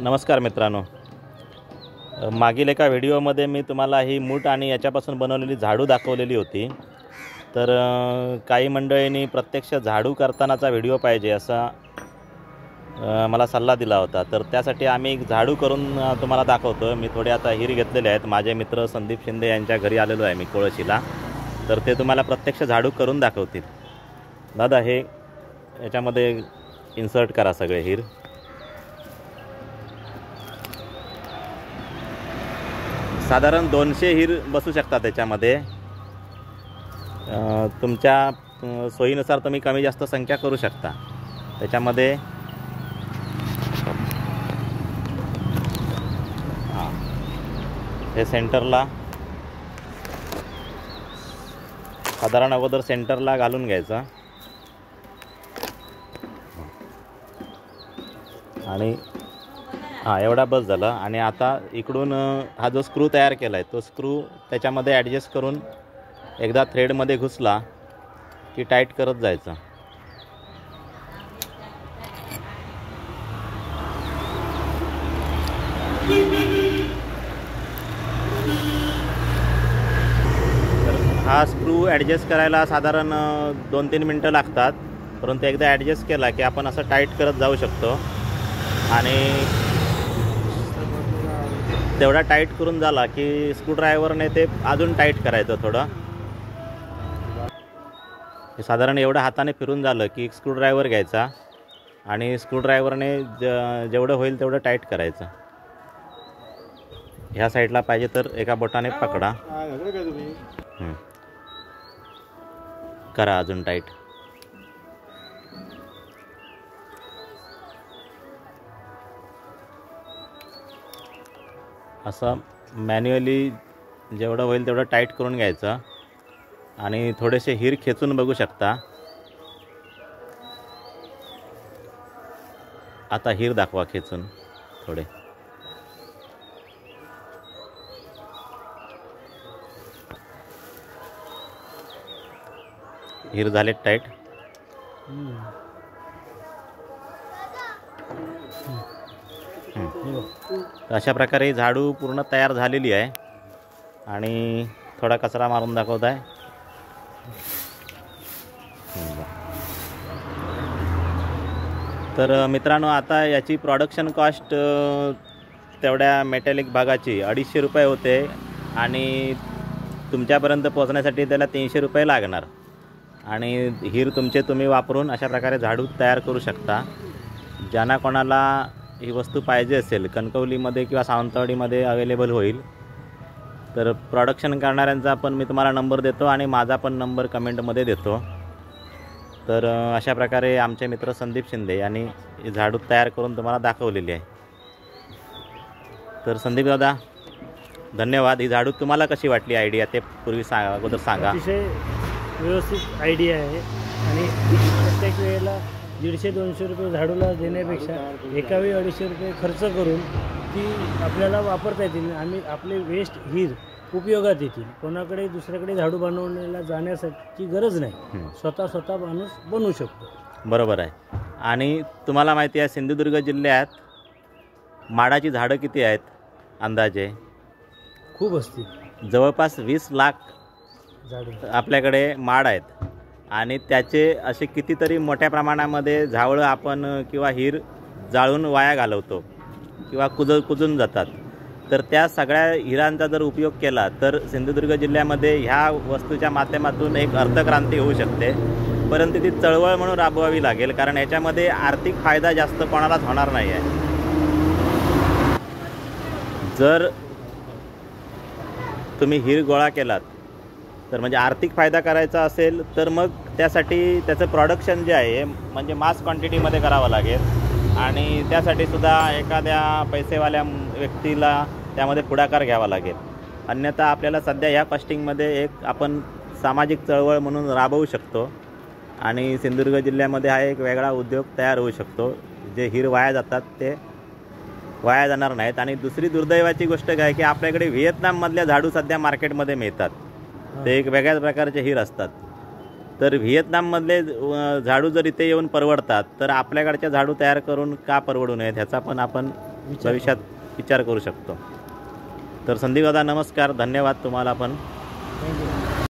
नमस्कार मित्रांनो, मागील एका व्हिडिओमध्ये मी तुम्हाला ही मूठ आणि याच्यापासून बनवलेली झाडू दाखवलेली होती. तर काही मंडळींनी प्रत्यक्ष झाडू करतानाचा व्हिडिओ पाहिजे असा मला सल्ला दिला होता. तर त्यासाठी आम्ही एक झाडू करून तुम्हाला दाखवतो. मी थोडे आता हिर घेतलेले आहेत. माझे मित्र संदीप शिंदे यांच्या घरी आलेलो आहे मी कोळशीला. तर ते तुम्हाला प्रत्यक्ष झाडू करून दाखवतील. दादा, हे याच्यामध्ये इन्सर्ट करा सगळे हिर. साधारण 200 हिर बसू शकतात त्याच्यामध्ये. तुमच्या सोयीनुसार तुम्ही कमी जास्त संख्या करू शकता. त्याच्यामध्ये हे सेंटरला साधारण अगोदर सेंटरला घालून घ्यायचं आणि एवढा बस झाला. आणि आता इकडून हा जो स्क्रू तयार केला आहे तो स्क्रू त्याच्यामध्ये ॲडजस्ट करून एकदा थ्रेडमध्ये घुसला की टाईट करत जायचं. हा स्क्रू ॲडजस्ट करायला साधारण 2-3 मिनटं लागतात. परंतु एकदा ॲडजस्ट केला की आपण असं टाईट करत जाऊ शकतो. आणि तेवढा टाईट करून झाला की स्क्रूड्रायव्हरने ते अजून टाईट करायचं थोडं. साधारण एवढं हाताने फिरून झालं की स्क्रूड्रायव्हर घ्यायचा आणि स्क्रूड्रायव्हरने जेवढं होईल तेवढं टाईट करायचं. ह्या साईडला पाहिजे तर एका बोटाने पकडा. करा अजून टाईट. असं मॅन्युअली जेवढं होईल तेवढं टाईट करून घ्यायचं. आणि थोडेसे हिर खेचून बघू शकता. आता हिर दाखवा खेचून थोडे. हिर झाले टाईट. अशा प्रकारे झाडू पूर्ण तयार झालेली आहे. आणि थोडा कचरा मारून दाखवत आहे. तर मित्रांनो, आता याची प्रोडक्शन कॉस्ट तेवढ्या मेटॅलिक भागाची 250 रुपये होते. आणि तुमच्यापर्यंत पोहोचण्यासाठी त्याला 300 रुपये लागणार. आणि हिर तुम्ही वापरून अशा प्रकारे झाडू तयार करू शकता. ज्यांना कोणाला ही वस्तू पाहिजे असेल कणकवलीमध्ये किंवा सावंतवाडीमध्ये अवेलेबल होईल. तर प्रोडक्शन करणाऱ्यांचा पण मी तुम्हाला नंबर देतो आणि माझा पण नंबर कमेंटमध्ये देतो. तर अशा प्रकारे आमचे मित्र संदीप शिंदे यांनी ही झाडू तयार करून तुम्हाला दाखवलेली आहे. तर संदीप दादा, धन्यवाद. ही झाडू तुम्हाला कशी वाटली आयडिया ते पूर्वी अगोदर सांगा. अतिशय व्यवस्थित आयडिया आहे. आणि प्रत्येक वेळेला 150-200 रुपये झाडूला देण्यापेक्षा एकावेळी 250 रुपये खर्च करून ती आपल्याला वापरता येतील. आम्ही आपले वेस्ट हिर उपयोगात येतील. कोणाकडे दुसऱ्याकडे झाडू बनवण्याला जाण्यासाठी गरज नाही. स्वतः माणूस बनवू शकतो. बरोबर आहे. आणि तुम्हाला माहिती आहे सिंधुदुर्ग जिल्ह्यात माडाची झाडं किती आहेत अंदाजे? खूप असतील. जवळपास 20 लाख झाडं आपल्याकडे माड आहेत. आणि त्याचे असे कितीतरी मोठ्या प्रमाणामध्ये झावळं आपण किंवा हिर जाळून वाया घालवतो किंवा कुजून जातात. तर त्या सगळ्या हिरांचा जर उपयोग केला तर सिंधुदुर्ग जिल्ह्यामध्ये ह्या वस्तूच्या माध्यमातून एक अर्थक्रांती होऊ शकते. परंतु ती चळवळ म्हणून राबवावी लागेल, कारण याच्यामध्ये आर्थिक फायदा जास्त कोणालाच होणार नाही आहे. जर तुम्ही हिर गोळा केलात तर म्हणजे आर्थिक फायदा करायचा असेल तर मग त्यासाठी त्याचं प्रोडक्शन जे आहे म्हणजे मास क्वांटिटीमध्ये करावं लागेल. आणि त्यासाठी सुद्धा एखाद्या पैसेवाल्या व्यक्तीला त्यामध्ये पुढाकार घ्यावा लागेल. अन्यथा आपल्याला सध्या ह्या कॉस्टिंगमध्ये एक आपण सामाजिक चळवळ म्हणून राबवू शकतो. आणि सिंधुदुर्ग जिल्ह्यामध्ये हा एक वेगळा उद्योग तयार होऊ शकतो. जे हिर वाया जातात ते वाया जाणार नाहीत. आणि दुसरी दुर्दैवाची गोष्ट काय की आपल्याकडे व्हिएतनाममधल्या झाडू सध्या मार्केटमध्ये मिळतात. ते एक वेगळ्याच प्रकारचे हिर असतात. तर व्हिएतनाममधले झाडू जर इथे येऊन परवडतात तर आपल्याकडच्या झाडू तयार करून का परवडू नयेत ह्याचा पण आपण विचार भविष्यात विचार करू शकतो. तर संदीप दादा नमस्कार, धन्यवाद तुम्हाला पण.